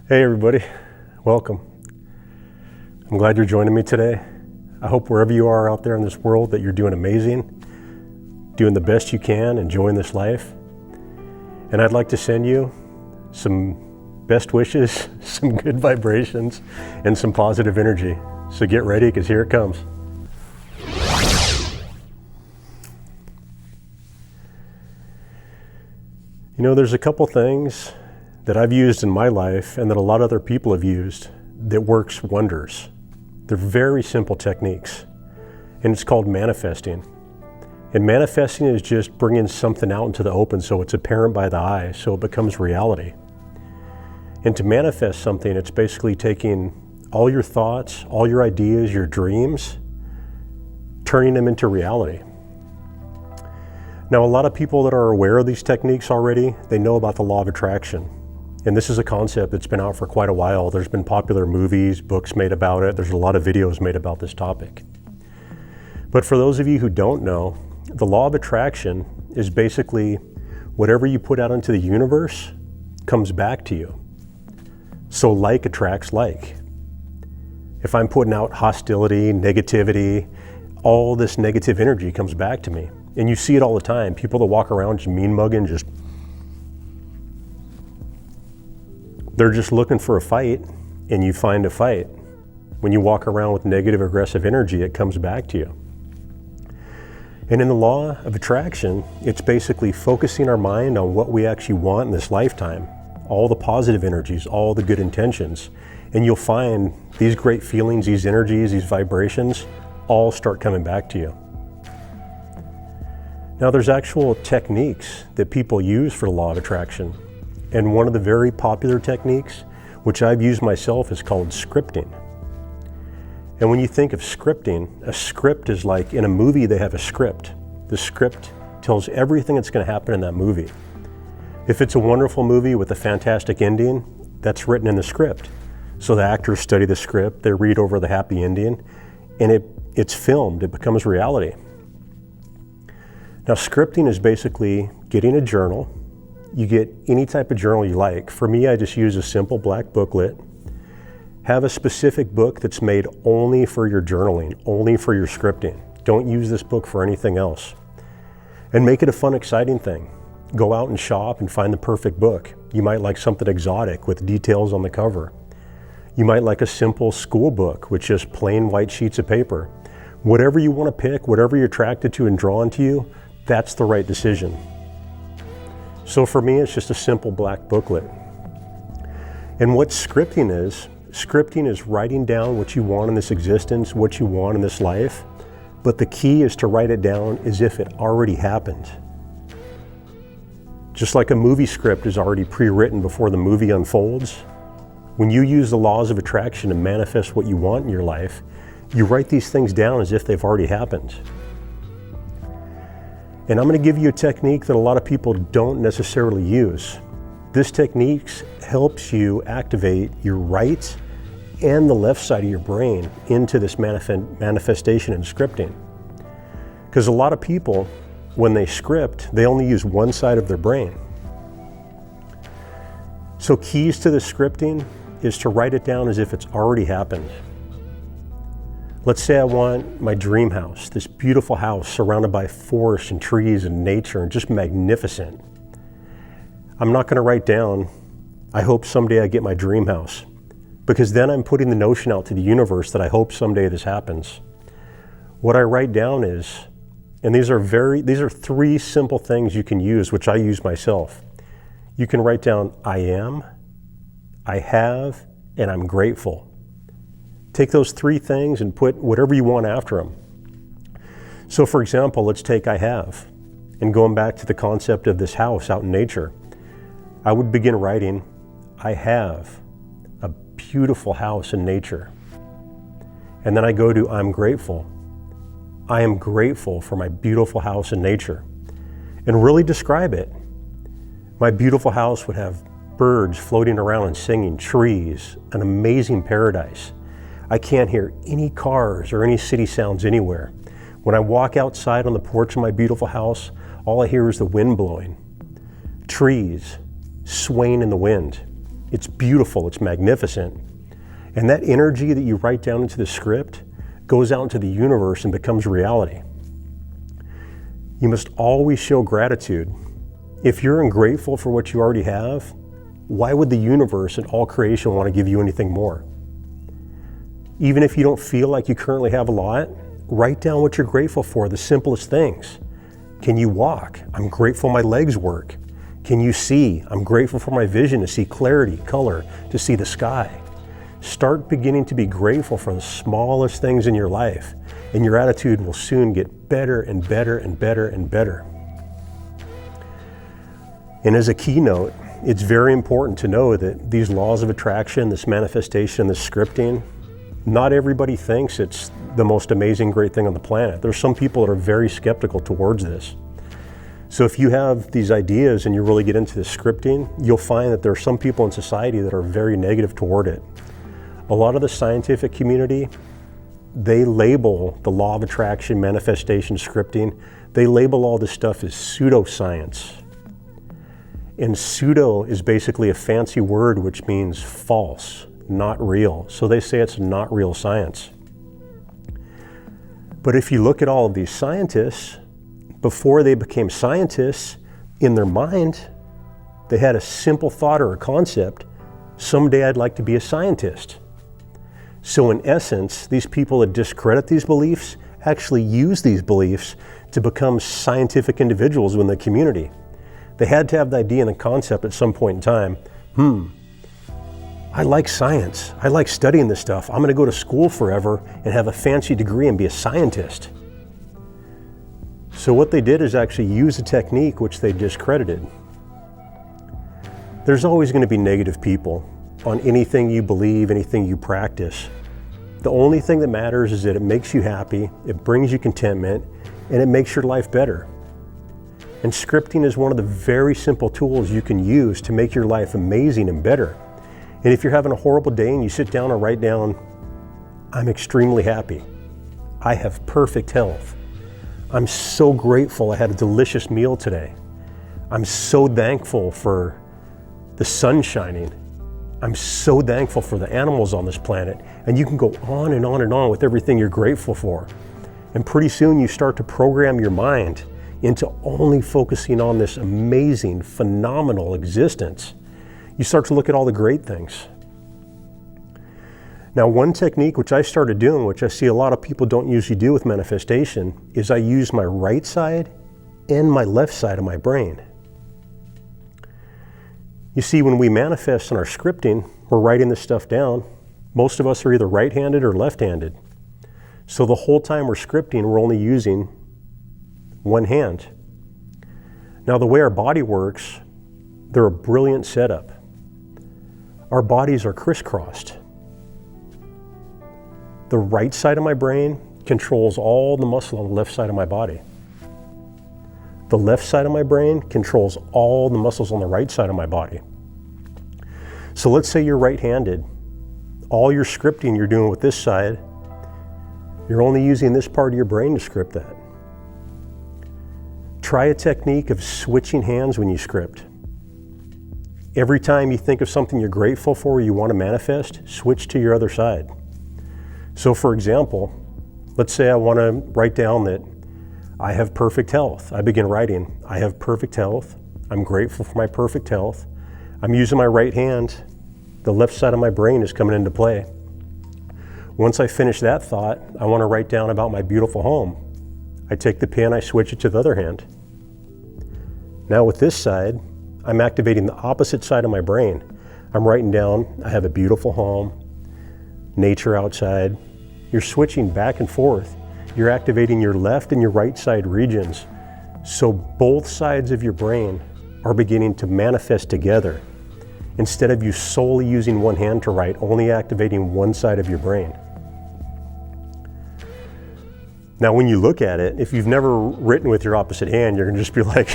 Hey everybody, welcome. I'm glad you're joining me today. I hope wherever you are out there in this world that you're doing amazing, doing the best you can, enjoying this life. And I'd like to send you some best wishes, some good vibrations, and some positive energy. So get ready, because here it comes. You know, there's a couple things that I've used in my life and that a lot of other people have used that works wonders. They're very simple techniques, and it's called manifesting. And manifesting is just bringing something out into the open so it's apparent by the eye, so it becomes reality. And to manifest something, it's basically taking all your thoughts, all your ideas, your dreams, turning them into reality. Now, a lot of people that are aware of these techniques already, they know about the law of attraction. And this is a concept that's been out for quite a while. There's been popular movies, books made about it. There's a lot of videos made about this topic. But for those of you who don't know, the law of attraction is basically whatever you put out into the universe comes back to you. So like attracts like. If I'm putting out hostility, negativity, all this negative energy comes back to me. And you see it all the time. People that walk around just mean mugging, they're just looking for a fight, and you find a fight. When you walk around with negative, aggressive energy, it comes back to you. And in the law of attraction, it's basically focusing our mind on what we actually want in this lifetime, all the positive energies, all the good intentions, and you'll find these great feelings, these energies, these vibrations, all start coming back to you. Now, there's actual techniques that people use for the law of attraction. And one of the very popular techniques, which I've used myself, is called scripting. And when you think of scripting, a script is like in a movie, they have a script. The script tells everything that's going to happen in that movie. If it's a wonderful movie with a fantastic ending, that's written in the script. So the actors study the script, they read over the happy ending, and it's filmed, it becomes reality. Now, scripting is basically getting a journal. You get any type of journal you like. For me, I just use a simple black booklet. Have a specific book that's made only for your journaling, only for your scripting. Don't use this book for anything else. And make it a fun, exciting thing. Go out and shop and find the perfect book. You might like something exotic with details on the cover. You might like a simple school book with just plain white sheets of paper. Whatever you want to pick, whatever you're attracted to and drawn to you, that's the right decision. So for me, it's just a simple black booklet. And what scripting is writing down what you want in this existence, what you want in this life. But the key is to write it down as if it already happened. Just like a movie script is already pre-written before the movie unfolds, when you use the laws of attraction to manifest what you want in your life, you write these things down as if they've already happened. And I'm going to give you a technique that a lot of people don't necessarily use. This technique helps you activate your right and the left side of your brain into this manifestation and scripting. Because a lot of people, when they script, they only use one side of their brain. So keys to the scripting is to write it down as if it's already happened. Let's say I want my dream house, this beautiful house surrounded by forests and trees and nature and just magnificent. I'm not going to write down, I hope someday I get my dream house, because then I'm putting the notion out to the universe that I hope someday this happens. What I write down is, and these are three simple things you can use, which I use myself. You can write down, I am, I have, and I'm grateful. Take those three things and put whatever you want after them. So for example, let's take I have, and going back to the concept of this house out in nature, I would begin writing, I have a beautiful house in nature. And then I go to I'm grateful. I am grateful for my beautiful house in nature. And really describe it. My beautiful house would have birds floating around and singing, trees, an amazing paradise. I can't hear any cars or any city sounds anywhere. When I walk outside on the porch of my beautiful house, all I hear is the wind blowing, trees swaying in the wind. It's beautiful, it's magnificent. And that energy that you write down into the script goes out into the universe and becomes reality. You must always show gratitude. If you're ungrateful for what you already have, why would the universe and all creation want to give you anything more? Even if you don't feel like you currently have a lot, write down what you're grateful for, the simplest things. Can you walk? I'm grateful my legs work. Can you see? I'm grateful for my vision to see clarity, color, to see the sky. Start beginning to be grateful for the smallest things in your life, and your attitude will soon get better and better and better and better. And as a keynote, it's very important to know that these laws of attraction, this manifestation, this scripting, not everybody thinks it's the most amazing, great thing on the planet. There's some people that are very skeptical towards this. So if you have these ideas and you really get into the scripting, you'll find that there are some people in society that are very negative toward it. A lot of the scientific community, they label the law of attraction, manifestation, scripting, they label all this stuff as pseudoscience. And pseudo is basically a fancy word which means false, not real. So they say it's not real science. But if you look at all of these scientists, before they became scientists, in their mind, they had a simple thought or a concept, someday I'd like to be a scientist. So in essence, these people that discredit these beliefs actually use these beliefs to become scientific individuals within the community. They had to have the idea and the concept at some point in time, I like science. I like studying this stuff. I'm going to go to school forever and have a fancy degree and be a scientist. So what they did is actually use a technique which they discredited. There's always going to be negative people on anything you believe, anything you practice. The only thing that matters is that it makes you happy, it brings you contentment, and it makes your life better. And scripting is one of the very simple tools you can use to make your life amazing and better. And if you're having a horrible day and you sit down and write down, I'm extremely happy. I have perfect health. I'm so grateful I had a delicious meal today. I'm so thankful for the sun shining. I'm so thankful for the animals on this planet. And you can go on and on and on with everything you're grateful for. And pretty soon you start to program your mind into only focusing on this amazing, phenomenal existence. You start to look at all the great things. Now, one technique which I started doing, which I see a lot of people don't usually do with manifestation, is I use my right side and my left side of my brain. You see, when we manifest in our scripting, we're writing this stuff down. Most of us are either right-handed or left-handed. So the whole time we're scripting, we're only using one hand. Now, the way our body works, they're a brilliant setup. Our bodies are crisscrossed. The right side of my brain controls all the muscle on the left side of my body. The left side of my brain controls all the muscles on the right side of my body. So let's say you're right-handed. All your scripting you're doing with this side, you're only using this part of your brain to script that. Try a technique of switching hands when you script. Every time you think of something you're grateful for or you want to manifest, switch to your other side. So for example, let's say I want to write down that I have perfect health. I begin writing, I have perfect health. I'm grateful for my perfect health. I'm using my right hand. The left side of my brain is coming into play. Once I finish that thought, I want to write down about my beautiful home. I take the pen, I switch it to the other hand. Now with this side, I'm activating the opposite side of my brain. I'm writing down, I have a beautiful home, nature outside. You're switching back and forth. You're activating your left and your right side regions. So both sides of your brain are beginning to manifest together. Instead of you solely using one hand to write, only activating one side of your brain. Now when you look at it, if you've never written with your opposite hand, you're gonna just be like,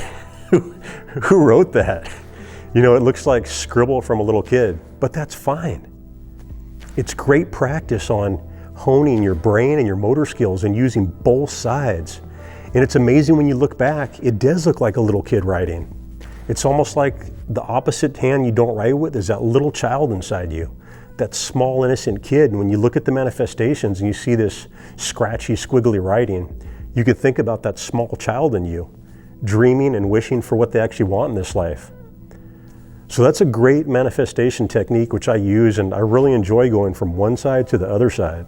who wrote that? You know, it looks like scribble from a little kid, but that's fine. It's great practice on honing your brain and your motor skills and using both sides. And it's amazing when you look back, it does look like a little kid writing. It's almost like the opposite hand you don't write with is that little child inside you, that small innocent kid. And when you look at the manifestations and you see this scratchy, squiggly writing, you could think about that small child in you, dreaming and wishing for what they actually want in this life. So that's a great manifestation technique which I use, and I really enjoy going from one side to the other side.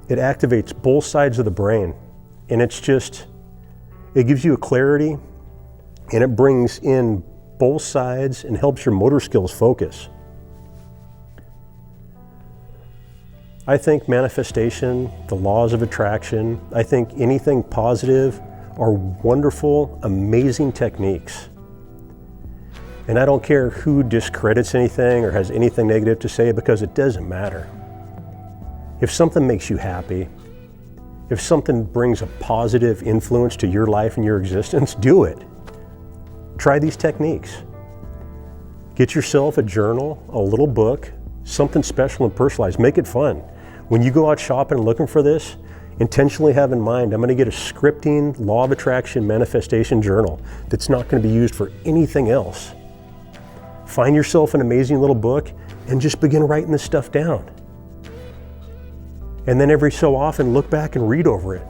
It activates both sides of the brain, and it gives you a clarity, and it brings in both sides and helps your motor skills focus. I think manifestation, the laws of attraction, I think anything positive are wonderful, amazing techniques. And I don't care who discredits anything or has anything negative to say, because it doesn't matter. If something makes you happy, if something brings a positive influence to your life and your existence, do it. Try these techniques. Get yourself a journal, a little book, something special and personalized. Make it fun. When you go out shopping and looking for this, intentionally have in mind, I'm going to get a scripting, law of attraction, manifestation journal that's not going to be used for anything else. Find yourself an amazing little book and just begin writing this stuff down. And then every so often, look back and read over it.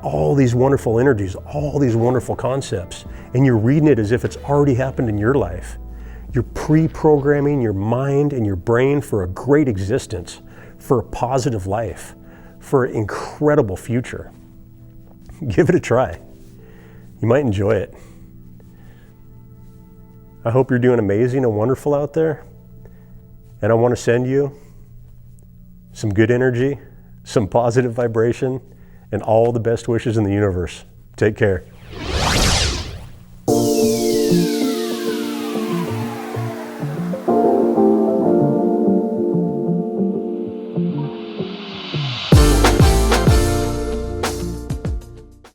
All these wonderful energies, all these wonderful concepts, and you're reading it as if it's already happened in your life. You're pre-programming your mind and your brain for a great existence, for a positive life, for an incredible future. Give it a try. You might enjoy it. I hope you're doing amazing and wonderful out there. And I want to send you some good energy, some positive vibration, and all the best wishes in the universe. Take care.